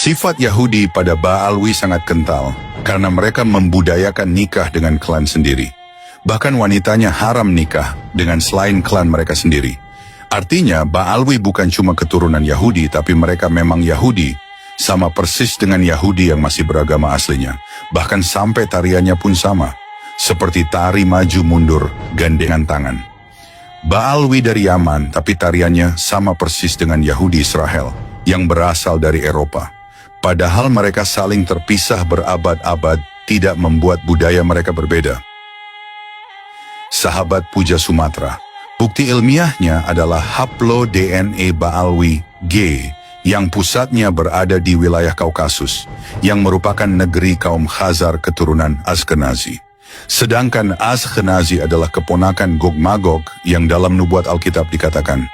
Sifat Yahudi pada Ba'alwi sangat kental karena mereka membudayakan nikah dengan klan sendiri. Bahkan wanitanya haram nikah dengan selain klan mereka sendiri. Artinya Ba'alwi bukan cuma keturunan Yahudi, tapi mereka memang Yahudi, sama persis dengan Yahudi yang masih beragama aslinya. Bahkan sampai tariannya pun sama, seperti tari maju mundur gandengan tangan. Ba'alwi dari Yaman, tapi tariannya sama persis dengan Yahudi Israel yang berasal dari Eropa. Padahal mereka saling terpisah berabad-abad, tidak membuat budaya mereka berbeda. Sahabat Puja Sumatra, bukti ilmiahnya adalah haplo DNA Ba'alwi G yang pusatnya berada di wilayah Kaukasus, yang merupakan negeri kaum Khazar keturunan Ashkenazi. Sedangkan Ashkenazi adalah keponakan Gog-Magog yang dalam nubuat Alkitab dikatakan,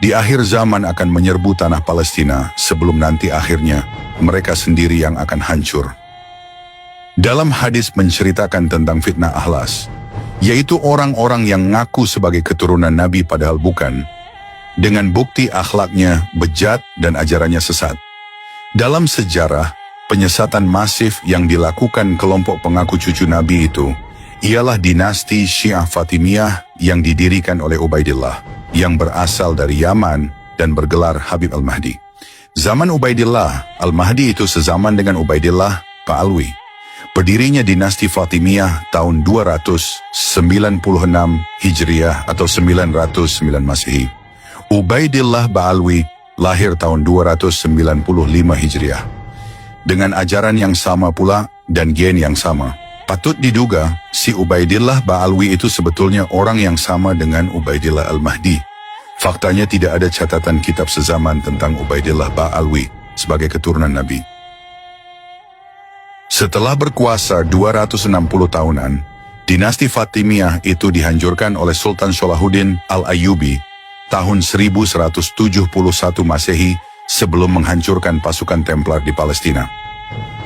di akhir zaman akan menyerbu tanah Palestina sebelum nanti akhirnya mereka sendiri yang akan hancur. Dalam hadis menceritakan tentang fitnah Ahlas, yaitu orang-orang yang ngaku sebagai keturunan Nabi padahal bukan, dengan bukti akhlaknya bejat dan ajarannya sesat. Dalam sejarah, penyesatan masif yang dilakukan kelompok pengaku cucu Nabi itu ialah dinasti Syiah Fatimiyah yang didirikan oleh Ubaidillah, yang berasal dari Yaman dan bergelar Habib Al-Mahdi. Zaman Ubaidillah, Al-Mahdi itu sezaman dengan Ubaidillah Ba'alwi. Berdirinya dinasti Fatimiyah tahun 296 Hijriah atau 909 Masehi. Ubaidillah Ba'alwi lahir tahun 295 Hijriah. Dengan ajaran yang sama pula dan gen yang sama. Patut diduga, si Ubaidillah Ba'alwi itu sebetulnya orang yang sama dengan Ubaidillah Al-Mahdi. Faktanya tidak ada catatan kitab sezaman tentang Ubaidillah Ba'alwi sebagai keturunan Nabi. Setelah berkuasa 260 tahunan, dinasti Fatimiyah itu dihancurkan oleh Sultan Salahuddin Al-Ayyubi tahun 1171 Masehi sebelum menghancurkan pasukan Templar di Palestina.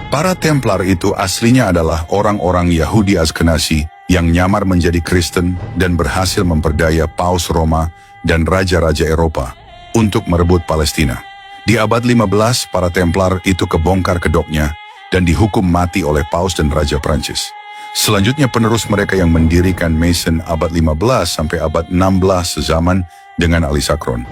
Para Templar itu aslinya adalah orang-orang Yahudi Ashkenazi yang nyamar menjadi Kristen dan berhasil memperdaya Paus Roma dan raja-raja Eropa untuk merebut Palestina. Di abad 15, para Templar itu kebongkar kedoknya dan dihukum mati oleh Paus dan Raja Prancis. Selanjutnya penerus mereka yang mendirikan Mason abad 15 sampai abad 16 sezaman dengan Ali Sakron.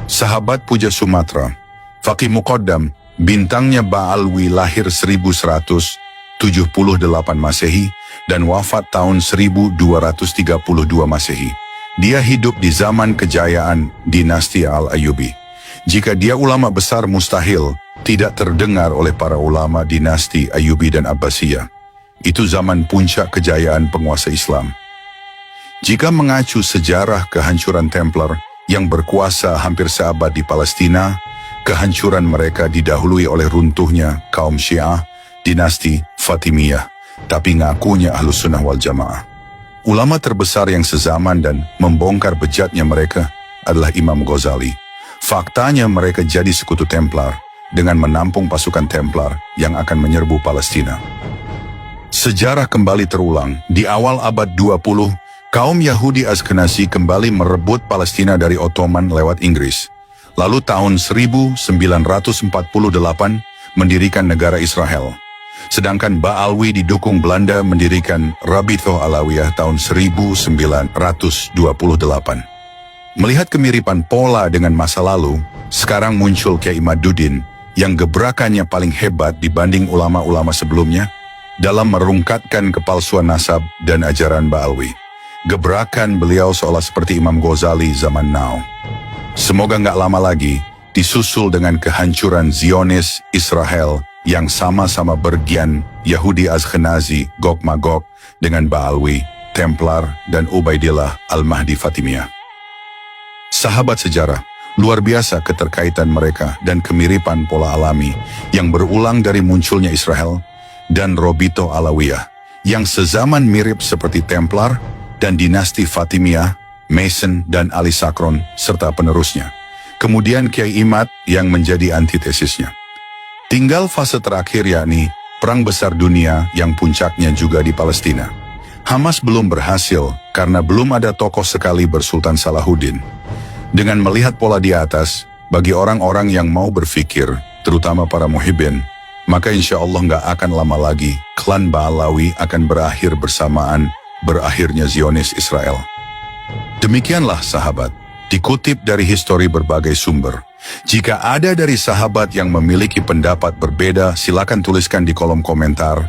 Sahabat Puja Sumatra, Faqih Muqaddam, bintangnya Ba'alwi lahir 1178 Masehi dan wafat tahun 1232 Masehi. Dia hidup di zaman kejayaan dinasti Al-Ayyubi. Jika dia ulama besar mustahil tidak terdengar oleh para ulama dinasti Ayyubi dan Abbasiyah. Itu zaman puncak kejayaan penguasa Islam. Jika mengacu sejarah kehancuran Templar yang berkuasa hampir seabad di Palestina, kehancuran mereka didahului oleh runtuhnya kaum Syiah, dinasti Fatimiyah, tapi ngakunya Ahlus Sunnah wal Jamaah. Ulama terbesar yang sezaman dan membongkar bejatnya mereka adalah Imam Ghazali. Faktanya mereka jadi sekutu Templar dengan menampung pasukan Templar yang akan menyerbu Palestina. Sejarah kembali terulang. Di awal abad 20, kaum Yahudi Ashkenazi kembali merebut Palestina dari Ottoman lewat Inggris. Lalu tahun 1948 mendirikan negara Israel. Sedangkan Ba'alwi didukung Belanda mendirikan Rabithah Alawiyah tahun 1928. Melihat kemiripan pola dengan masa lalu, sekarang muncul Kiai Imaduddin yang gebrakannya paling hebat dibanding ulama-ulama sebelumnya dalam merungkatkan kepalsuan nasab dan ajaran Ba'alwi. Gebrakan beliau seolah seperti Imam Ghazali zaman now. Semoga nggak lama lagi disusul dengan kehancuran Zionis Israel yang sama-sama bergian Yahudi Ashkenazi Gog-Magog dengan Ba'alwi, Templar, dan Ubaidillah Al-Mahdi Fatimiyah. Sahabat sejarah, luar biasa keterkaitan mereka dan kemiripan pola alami yang berulang dari munculnya Israel dan Rabithah Alawiyah yang sezaman mirip seperti Templar dan dinasti Fatimiyah, Mason dan Ali Sakron serta penerusnya. Kemudian Kiai Imad yang menjadi antitesisnya. Tinggal fase terakhir yakni Perang Besar Dunia yang puncaknya juga di Palestina. Hamas belum berhasil karena belum ada tokoh sekaliber Sultan Salahuddin. Dengan melihat pola di atas, bagi orang-orang yang mau berpikir, terutama para muhibbin, maka insya Allah nggak akan lama lagi klan Ba'alawi akan berakhir bersamaan berakhirnya Zionis Israel. Demikianlah sahabat, dikutip dari histori berbagai sumber. Jika ada dari sahabat yang memiliki pendapat berbeda, silakan tuliskan di kolom komentar.